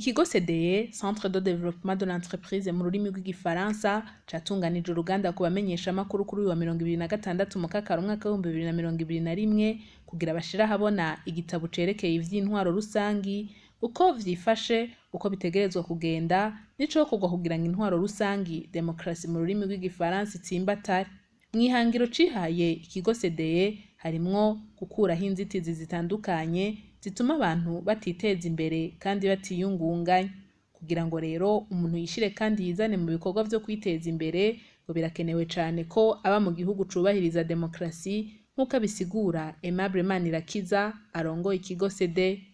Ikigo CDE, Centre de Développement de l'Entreprise mu rurimi rw'igifaransa, catunganije uruganda ku bamenyeshamakuru kuri uyu wa 26 Mukakaro umwaka w'2021 kugira bashira habona igitabo cerekeye ivy'intwaro rusangi, uko vyifashe, uko bitegerezwa kugenda, n'ico kugwa kugira ngo intwaro rusangi demokarasi mu rurimi rw'igifaransa itsimbatare. Mw'ihangiro cihaye ikigo CDE harimwo gukuraho inzitizi zitandukanye zituma abantu batiteza imbere kandi batiyungunganya. Kugira ngo rero umuntu yishire kandi yizane mu bikorwa vyo kwiteza imbere, ngo birakenewe cane ko aba mu gihugu cubahiriza demokarasi nk'uko abisigura Aimable Manirakiza arongoye ikigo CDE.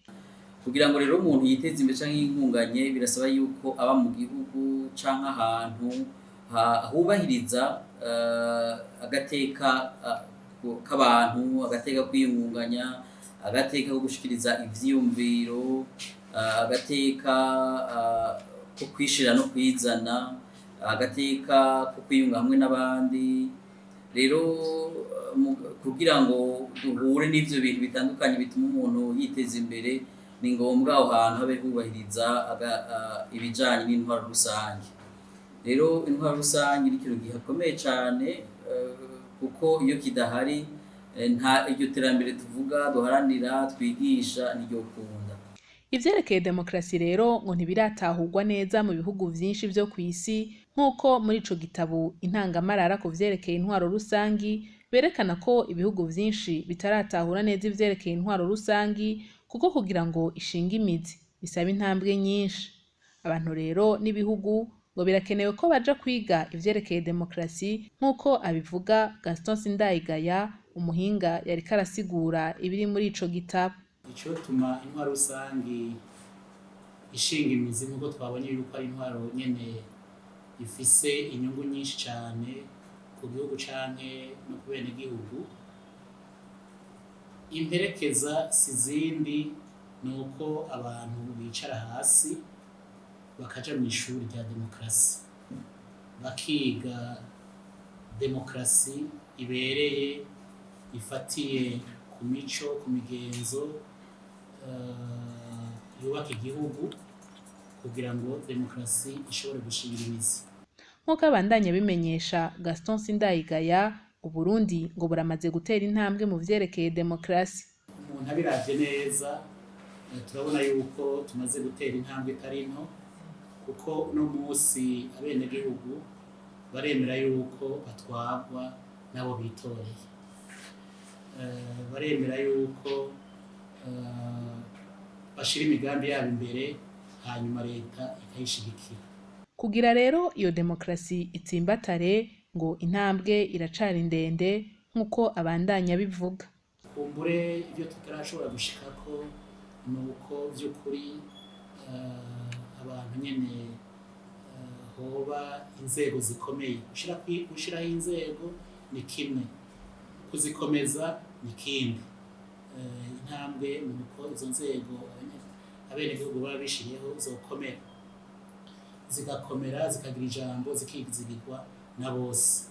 Kugira ngo rero umuntu yiteze imbere canke yingunganye birasaba yuko aba mu gihugu canke ahantu hubahiriza agateka k'abantu, agateka kwiyungunganya, agateka ko gushikiriza ivyiyumviro, agateka ko kwishira no kwizana, agateka ko kwiyunga hamwe n'abandi. Rero kugira ngo duhure n'ivyo bintu bitandukanye bituma umuntu yiteza imbere, ni ngombwa aho hantu habe hubahiriza ibijanye n'intwaro rusange. Rero intwaro rusange ni ikintu gikomeye cane, kuko iyo kidahari nta iryo terambere tuvuga duharanira twigisha niryo kunda. Ivyerekeye demokarasi rero ngo ntibiratahurwa neza mu bihugu vyinshi vyo kw'isi, nk'uko muri ico gitabo Intangamarara ku vyerekeye intwaro rusangi berekana ko ibihugu vyinshi bitaratahura neza ivyerekeye intwaro rusangi, kuko kugira ngo ishinge imizi bisaba intambwe nyinshi. Abantu rero n'ibihugu ngo birakenewe ko baja kwiga ivyerekeye demokarasi nk'uko abivuga Gaston Sindayigaya, umuhinga yariko arasigura ibiri muri ico gitabo. Icotuma intwaro rusangi ishinga imizi nk'uko twabonye yuko ari intwaro nyene ifise inyungu nyinshi cane ku gihugu canke no ku benegihugu. Imperekeza si zindi nuko abantu bicara hasi bakaja mw'ishuri rya demokarasi, bakiga demokarasi ibereye ifatiye ku mico, ku migenzo yubaka igihugu, kugira ngo demokarasi ishobore gushinga imizi. Nk'uko abandanya bimenyesha Gaston Sindayigaya, Uburundi ngo buramaze gutera intambwe mu vyerekeye demokarasi. Umuntu abiravye neza turabona yuko tumaze gutera intambwe itari nto, kuko uno musi abenegihugu baremera yuko batwarwa nabo bitoreye, baremera yuko bashira imigambi yabo imbere hanyuma leta ikayishigikira. Kugira rero iyo demokarasi itsimbatare ngo intambwe iracari ndende nk'uko abandanya bivuga. Kumbure ivyo tutarashobora gushikako nuko vy'ukuri abantu nyene hoba inzego zikomeye. Gushiraho inzego ni kimwe, kuzikomeza ni kindi. Intambwe nuko izo nzego abenegihugu baba bishiriyeho zokomera, zigakomera, zikagira ijambo, zikizigirwa na bose.